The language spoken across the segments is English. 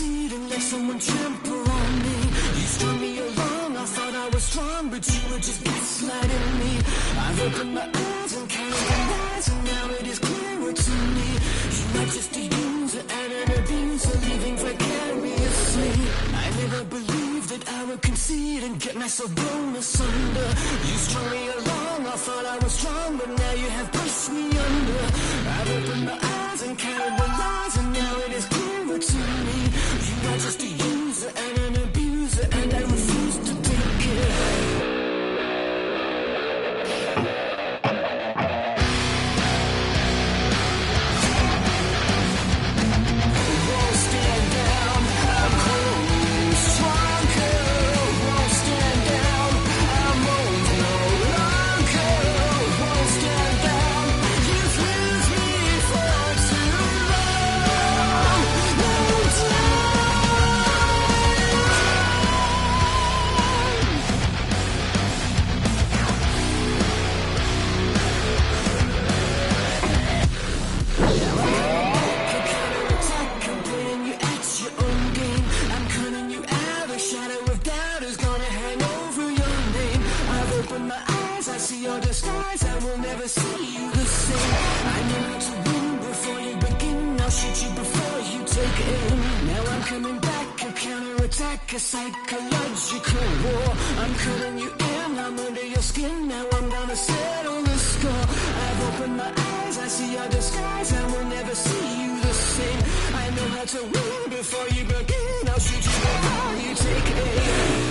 conceding, let someone trample on me. You strung me along, I thought I was strong, but you were just gaslighting me. I've opened my eyes and counted the lies, and now it is clearer to me. You are just a user and an abuser, living vicariously. I never believed that I would concede and get myself blown asunder. You strung me along, I thought I was strong, but now you have pushed me under. I've opened my eyes and counted the lies, and now it is clearer to me. You are just a user and an abuser, and I refuse to take it. Your disguise, I will never see you the same. I know how to win before you begin. I'll shoot you before you take aim. Now I'm coming back, a counterattack, a psychological war. I'm cutting you in, I'm under your skin. Now I'm gonna settle the score. I've opened my eyes, I see your disguise, I will never see you the same. I know how to win before you begin. I'll shoot you before you take aim.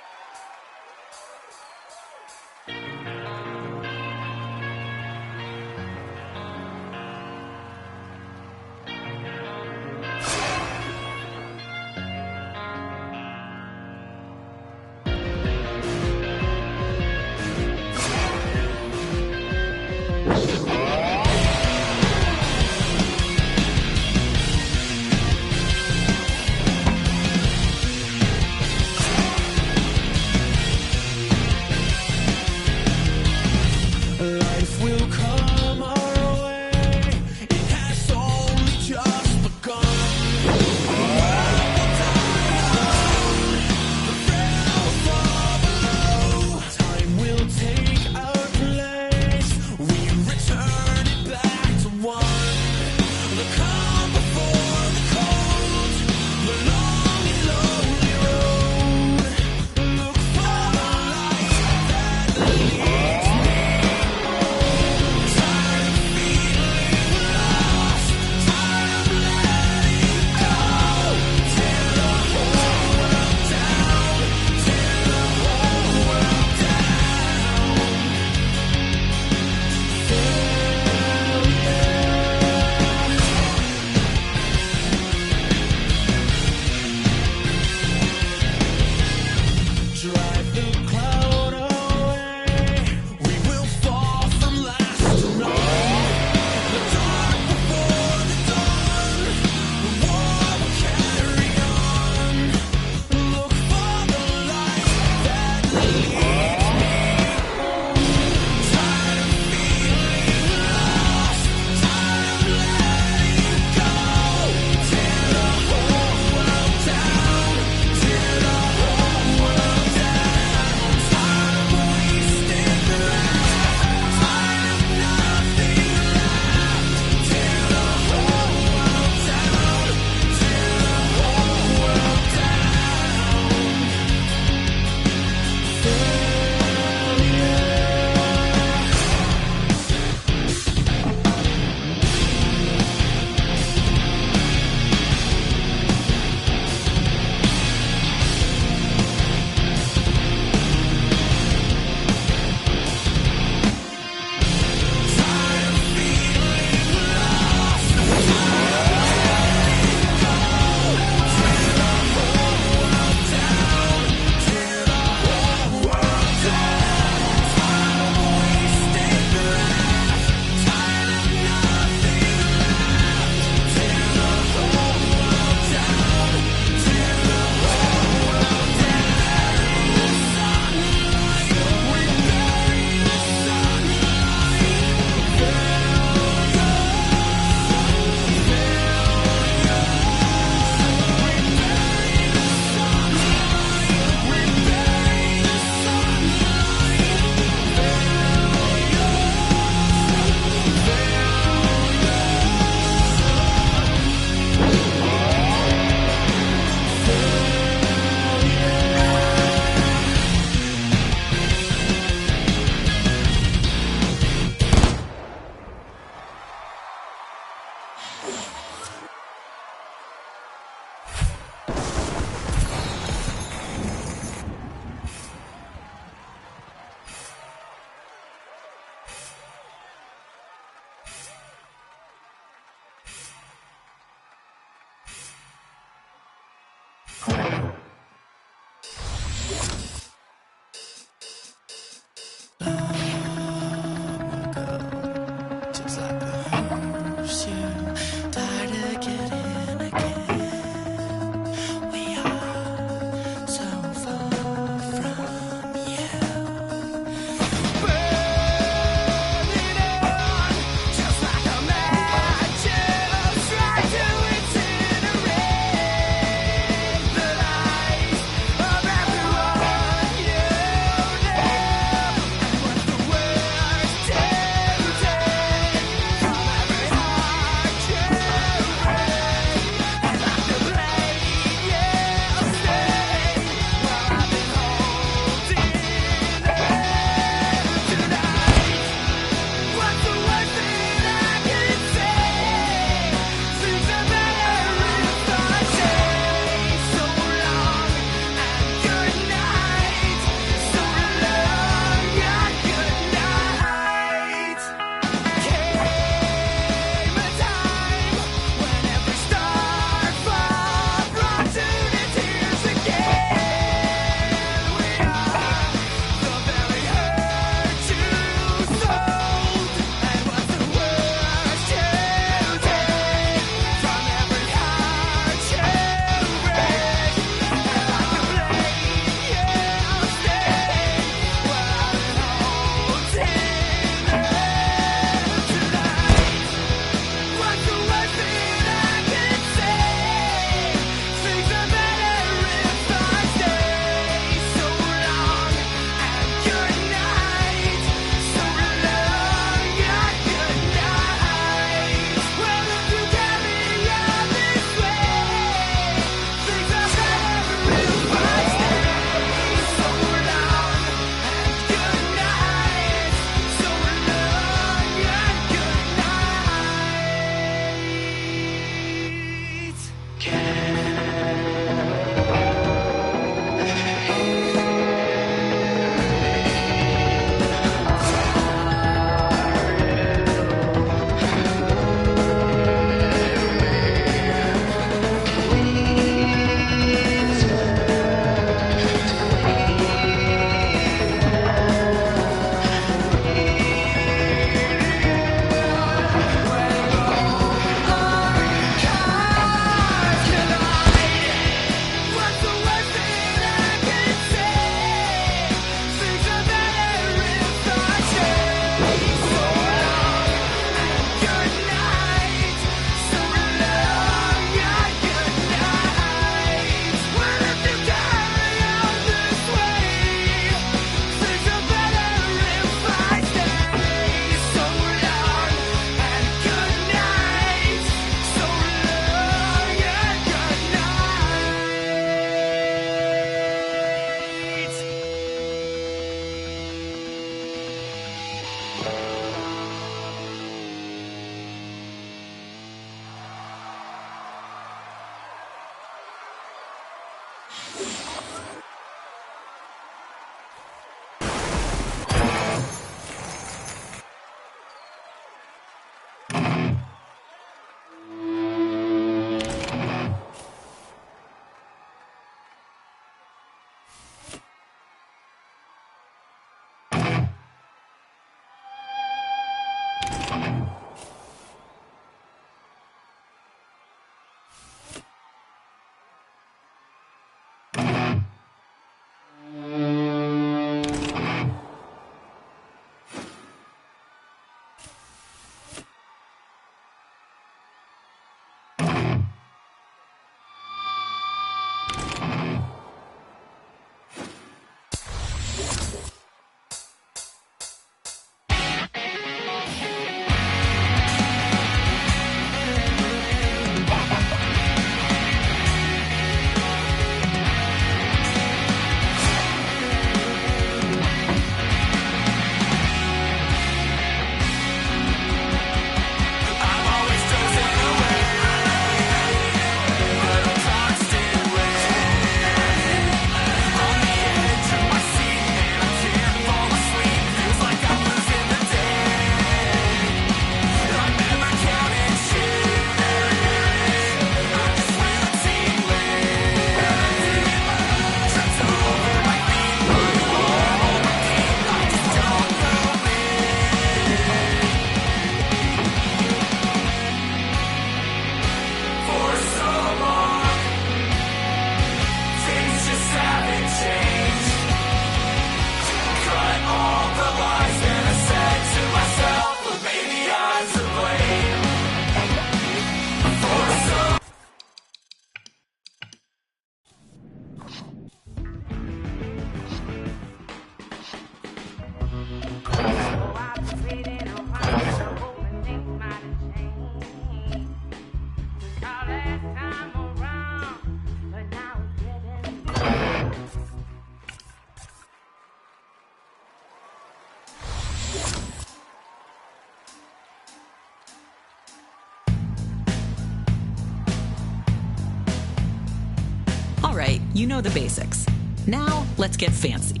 right, you know the basics. Now, let's get fancy.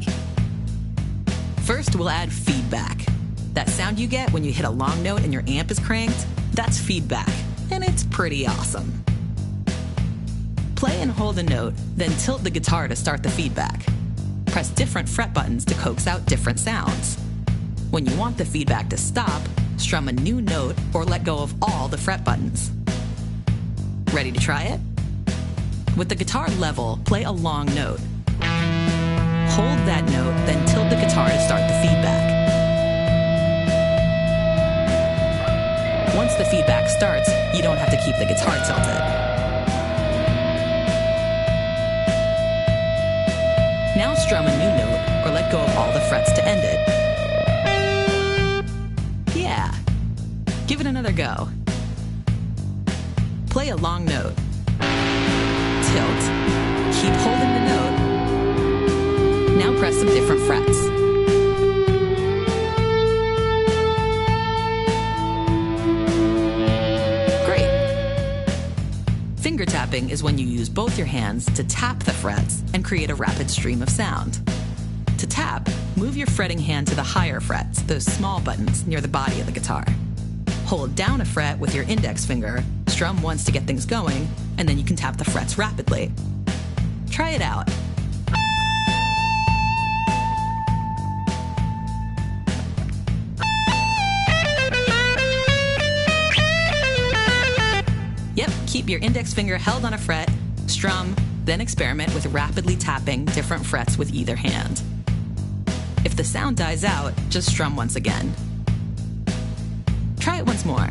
First, we'll add feedback. That sound you get when you hit a long note and your amp is cranked, that's feedback, and it's pretty awesome. Play and hold a note, then tilt the guitar to start the feedback. Press different fret buttons to coax out different sounds. When you want the feedback to stop, strum a new note or let go of all the fret buttons. Ready to try it? With the guitar level, play a long note. Hold that note, then tilt the guitar to start the feedback. Once the feedback starts, you don't have to keep the guitar tilted. Now strum a new note or let go of all the frets to end it. Yeah, give it another go. Play a long note. Tilt. Keep holding the note. Now press some different frets. Great. Finger tapping is when you use both your hands to tap the frets and create a rapid stream of sound. To tap, move your fretting hand to the higher frets, those small buttons near the body of the guitar. Hold down a fret with your index finger, strum once to get things going, and then you can tap the frets rapidly. Try it out. Yep, keep your index finger held on a fret, strum, then experiment with rapidly tapping different frets with either hand. If the sound dies out, just strum once again. Try it once more.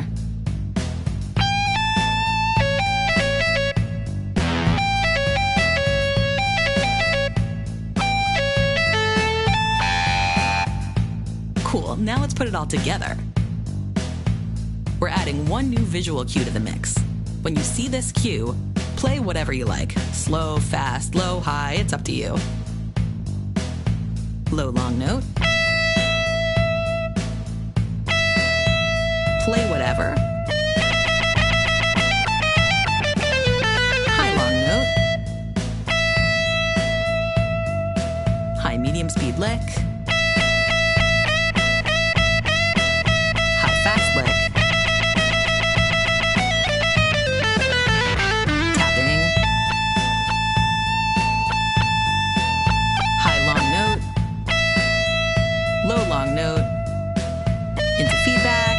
Cool, now let's put it all together. We're adding one new visual cue to the mix. When you see this cue, play whatever you like. Slow, fast, low, high, it's up to you. Low, long note. Play whatever. High, long note. High, medium speed lick. High, fast lick. Tapping. High, long note. Low, long note. Into feedback.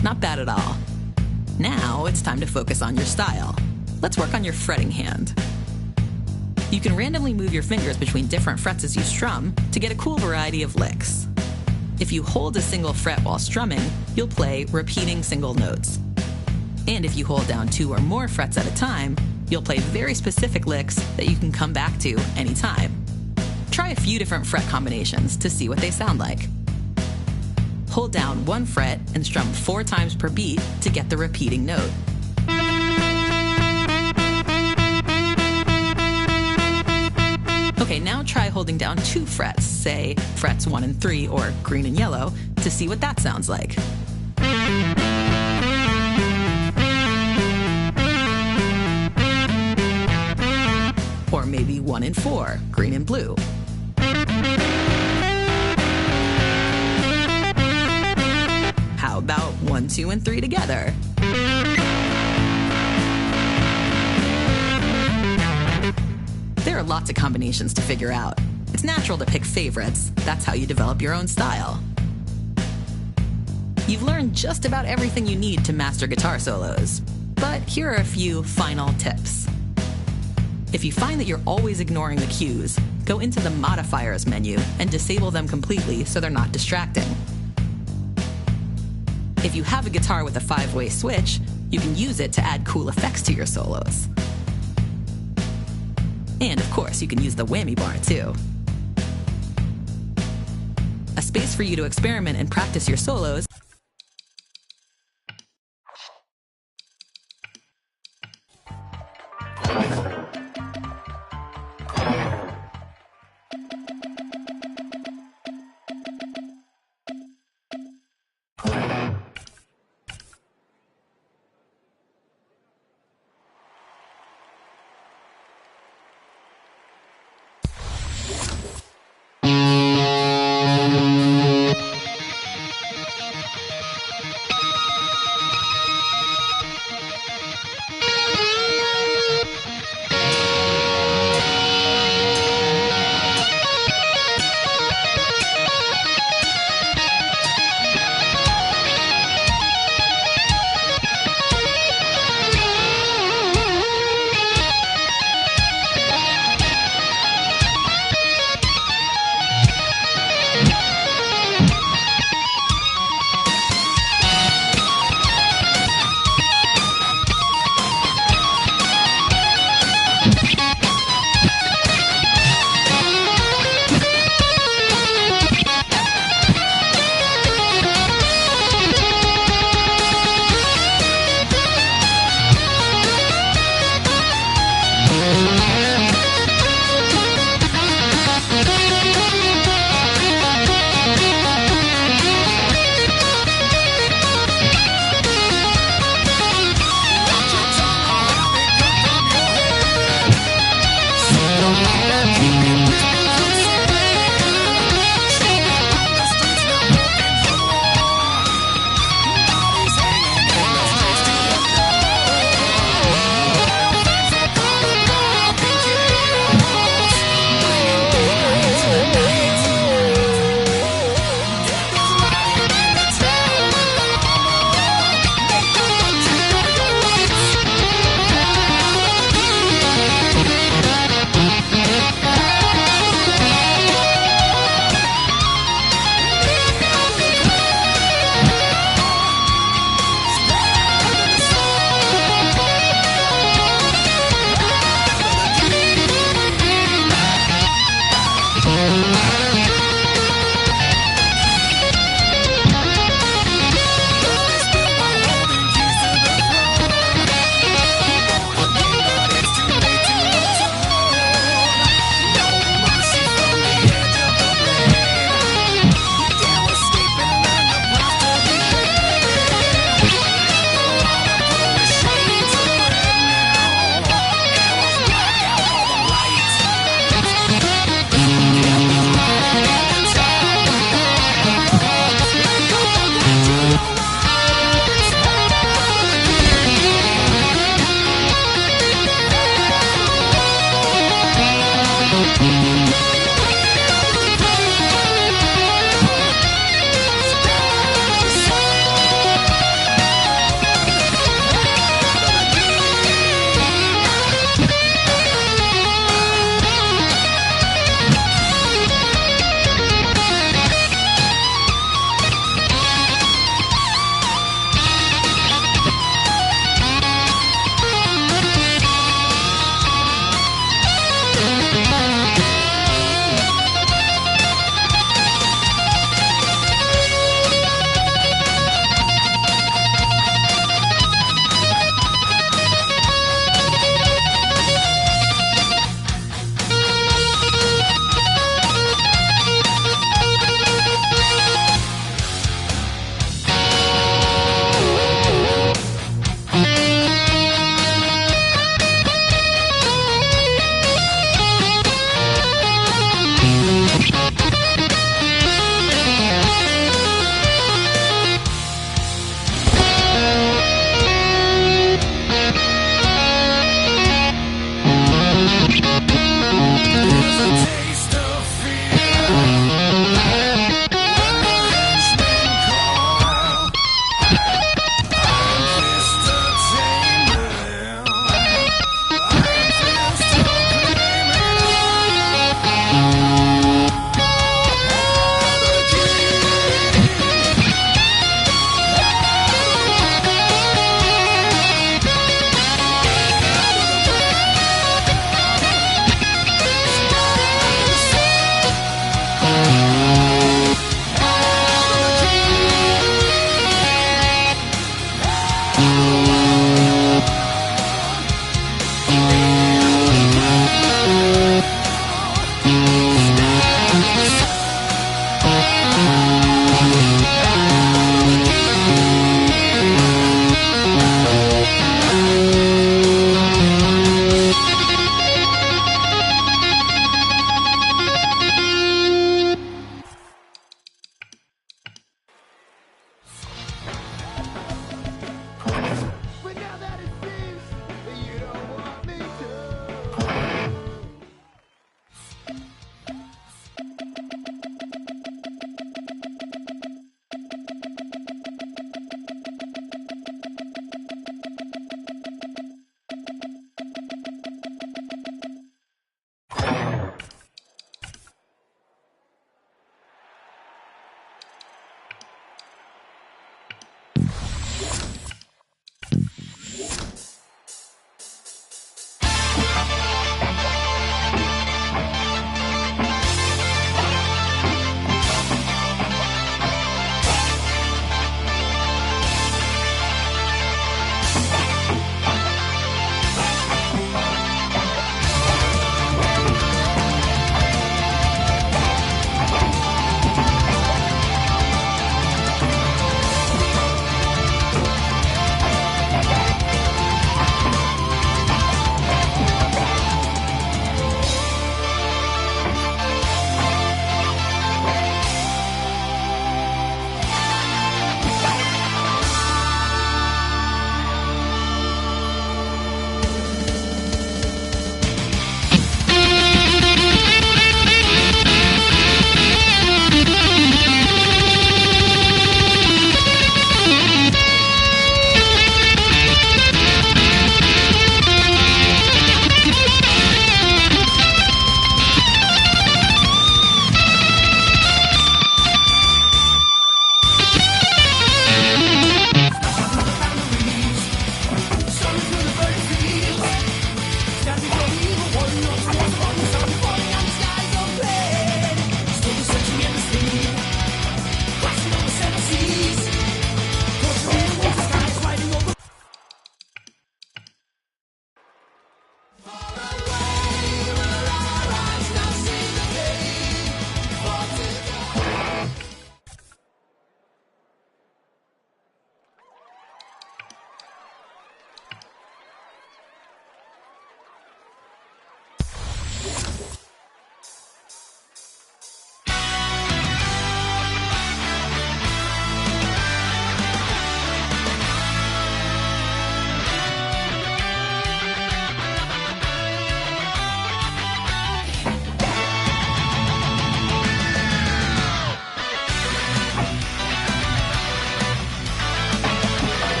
Not bad at all. Now it's time to focus on your style. Let's work on your fretting hand. You can randomly move your fingers between different frets as you strum to get a cool variety of licks. If you hold a single fret while strumming, you'll play repeating single notes. And if you hold down 2 or more frets at a time, you'll play very specific licks that you can come back to anytime. Try a few different fret combinations to see what they sound like. Hold down 1 fret and strum 4 times per beat to get the repeating note. Okay, now try holding down 2 frets, say frets 1 and 3 or green and yellow, to see what that sounds like. Or maybe 1 and 4, green and blue. How about 1, 2, and 3 together? There are lots of combinations to figure out. It's natural to pick favorites. That's how you develop your own style. You've learned just about everything you need to master guitar solos. But here are a few final tips. If you find that you're always ignoring the cues, go into the modifiers menu and disable them completely so they're not distracting. If you have a guitar with a 5-way switch, you can use it to add cool effects to your solos. And of course, you can use the whammy bar too. A space for you to experiment and practice your solos